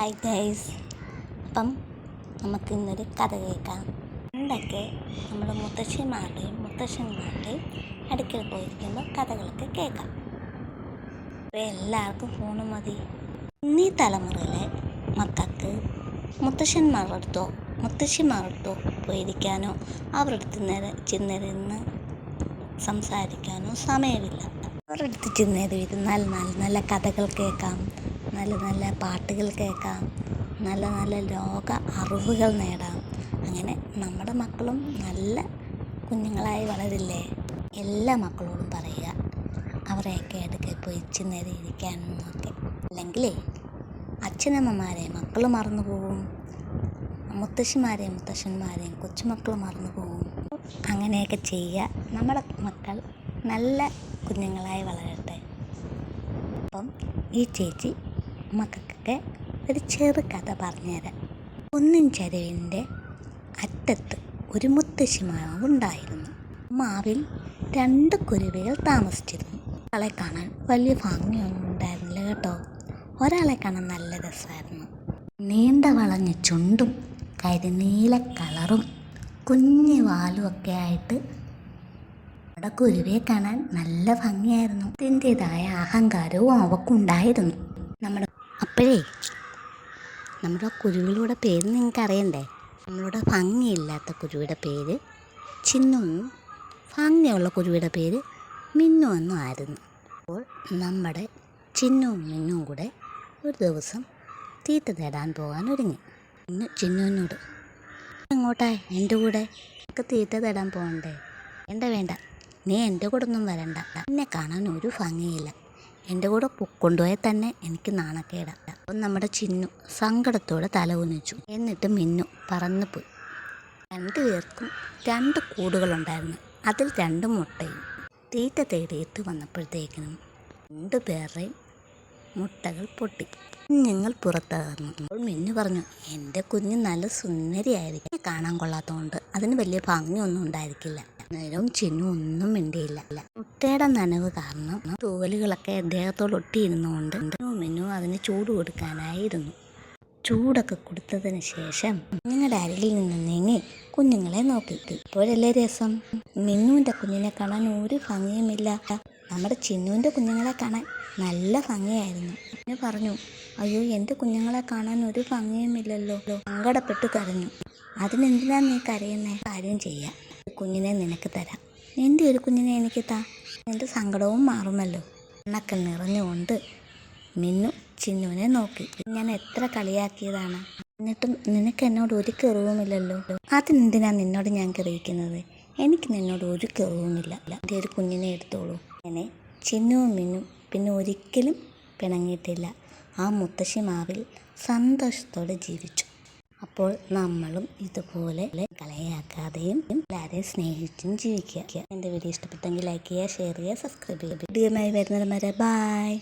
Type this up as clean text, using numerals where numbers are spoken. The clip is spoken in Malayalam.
Hi guys. അപ്പം നമുക്ക് ഇന്നൊരു കഥ കേൾക്കാം. പണ്ടൊക്കെ നമ്മൾ മുത്തശ്ശിമാരുടെയും മുത്തശ്ശന്മാരുടെയും അടുക്കൽ പോയിരിക്കുമ്പോൾ കഥകളൊക്കെ കേൾക്കാം. ഇപ്പോൾ എല്ലാവർക്കും ഫോണ് മതി. ഇന്നീ തലമുറയിലെ മക്കൾക്ക് മുത്തശ്ശന്മാരുടെ അടുത്തോ മുത്തശ്ശിമാരുടെ അടുത്തോ പോയിരിക്കാനോ അവരുടെ അടുത്ത് ചെന്നിരുന്ന് സംസാരിക്കാനോ സമയമില്ല. അവരുടെ അടുത്ത് ചെന്നിരുന്നാൽ നല്ല കഥകൾ കേൾക്കാം, നല്ല നല്ല പാട്ടുകൾ കേൾക്കാം, നല്ല നല്ല ലോക അറിവുകൾ നേടാം. അങ്ങനെ നമ്മുടെ മക്കളും നല്ല കുഞ്ഞുങ്ങളായി വളരില്ലേ? എല്ലാ മക്കളോടും പറയുക അവരെയൊക്കെ അടുക്കൽ പോയി ചെന്നേരം ഇരിക്കാനൊക്കെ. അല്ലെങ്കിലേ അച്ഛനമ്മമാരെ മക്കൾ മറന്നു പോകും, മുത്തശ്ശിമാരെയും മുത്തശ്ശന്മാരെയും കൊച്ചുമക്കൾ മറന്നു പോകും. അങ്ങനെയൊക്കെ ചെയ്യുക. നമ്മുടെ മക്കൾ നല്ല കുഞ്ഞുങ്ങളായി വളരട്ടെ. അപ്പം ഈ ചേച്ചി മക്കൾക്കൊക്കെ ഒരു ചെറു കഥ പറഞ്ഞുതരാം. കുന്നിൻ ചരിവിൻ്റെ അറ്റത്ത് ഒരു മുത്തശ്ശി മാവ് ഉണ്ടായിരുന്നു. മാവിൽ 2 കുരുവികൾ താമസിച്ചിരുന്നു. ഒരാളെ കാണാൻ വലിയ ഭംഗിയൊന്നും ഉണ്ടായിരുന്നില്ല കേട്ടോ. ഒരാളെ കാണാൻ നല്ല രസമായിരുന്നു. നീണ്ട വളഞ്ഞ ചുണ്ടും കരിനീല കളറും കുഞ്ഞു വാലും ഒക്കെ ആയിട്ട് അവിടെ കുരുവിയെ കാണാൻ നല്ല ഭംഗിയായിരുന്നു. അതിൻ്റെതായ അഹങ്കാരവും അവക്കുണ്ടായിരുന്നു. അപ്പോഴേ നമ്മുടെ കുരുവികളുടെ പേര് നിങ്ങൾക്ക് അറിയണ്ടേ? നമ്മളുടെ ഭംഗിയില്ലാത്ത കുരുവിയുടെ പേര് ചിന്നു എന്നും ഭംഗിയുള്ള കുരുവിയുടെ പേര് മിന്നു എന്നും ആയിരുന്നു. അപ്പോൾ നമ്മുടെ ചിന്നുവും മിന്നുവും കൂടെ ഒരു ദിവസം തീറ്റ തേടാൻ പോകാൻ ഒരുങ്ങി. ചിന്നുവിനോട്, എങ്ങോട്ടാ? എൻ്റെ കൂടെ എനിക്ക് തീറ്റ തേടാൻ പോകണ്ടേ? വേണ്ട, നീ എൻ്റെ കൂടെ ഒന്നും വരണ്ട. എന്നെ കാണാൻ ഒരു ഭംഗിയില്ല. എൻ്റെ കൂടെ കൊണ്ടുപോയാൽ തന്നെ എനിക്ക് നാണക്കേടാ. അപ്പം നമ്മുടെ ചിന്നു സങ്കടത്തോടെ തല കുനിച്ചു. എന്നിട്ട് മിന്നു പറന്നു പോയി. 2 പേർക്കും 2 കൂടുകളുണ്ടായിരുന്നു. അതിൽ 2 മുട്ടയും. തീറ്റ തേടിയിട്ട് വന്നപ്പോഴത്തേക്കിനും 2 പേരുടെയും മുട്ടകൾ പൊട്ടി. കുഞ്ഞുങ്ങൾ പുറത്തിറങ്ങി. അപ്പോൾ മിന്നു പറഞ്ഞു, എൻ്റെ കുഞ്ഞ് നല്ല സുന്ദരിയായിരിക്കും. കാണാൻ കൊള്ളാത്തതുകൊണ്ട് അതിന് വലിയ ഭംഗിയൊന്നും ഉണ്ടായിരിക്കില്ല. നേരം ചിന്നു ഒന്നും മിണ്ടിയില്ല. മുട്ടയുടെ നനവ് കാരണം തൂവലുകളൊക്കെ അദ്ദേഹത്തോട് ഒട്ടിയിരുന്നുകൊണ്ട് മിന്നു അതിന് ചൂട് കൊടുക്കാനായിരുന്നു. ചൂടൊക്കെ കൊടുത്തതിന് ശേഷം കുഞ്ഞുങ്ങളുടെ അരികിൽ നിന്ന് നീങ്ങി കുഞ്ഞുങ്ങളെ നോക്കി. ഇപ്പോഴല്ലേ രസം. മിന്നുവിൻ്റെ കുഞ്ഞിനെ കാണാൻ ഒരു ഭംഗിയുമില്ല. നമ്മുടെ ചിന്നുവിൻ്റെ കുഞ്ഞുങ്ങളെ കാണാൻ നല്ല ഭംഗിയായിരുന്നു. ഞാൻ പറഞ്ഞു, അയ്യോ എൻ്റെ കുഞ്ഞുങ്ങളെ കാണാൻ ഒരു ഭംഗിയുമില്ലല്ലോ. സങ്കടപ്പെട്ട് കരഞ്ഞു. അതിനെന്തിനാ നീ കരയുന്നേ? കാര്യം ചെയ്യാം, കുഞ്ഞിനെ നിനക്ക് തരാം. എൻ്റെ ഒരു കുഞ്ഞിനെ എനിക്ക് താ, എൻ്റെ സങ്കടവും മാറുമല്ലോ. കണ്ണൊക്കെ നിറഞ്ഞുകൊണ്ട് മിന്നു ചിന്നുവിനെ നോക്കി. ഞാൻ എത്ര കളിയാക്കിയതാണ്, എന്നിട്ടും നിനക്ക് എന്നോട് ഒരു കെറിവുമില്ലല്ലോ. അതിനെന്തിനാ നിന്നോട് ഞാൻ കെറിയിക്കുന്നത്? എനിക്ക് നിന്നോട് ഒരു കെറിവുമില്ല. എൻ്റെ ഒരു കുഞ്ഞിനെ എടുത്തോളൂ. അങ്ങനെ ചിന്നുവും മിന്നും പിന്നെ ഒരിക്കലും പിണങ്ങിയിട്ടില്ല. ആ മുത്തശ്ശി മാവിൽ സന്തോഷത്തോടെ ജീവിച്ചു. അപ്പോൾ നമ്മളും ഇതുപോലെ കളിയാക്കാതെയും എല്ലാവരെയും സ്നേഹിച്ചും ജീവിക്കുക. എൻ്റെ വീഡിയോ ഇഷ്ടപ്പെട്ടെങ്കിൽ ലൈക്ക് ചെയ്യുക, ഷെയർ ചെയ്യുക, സബ്സ്ക്രൈബ് ചെയ്യുക. വീഡിയോയുമായി വരുന്നത് വരെ ബൈ.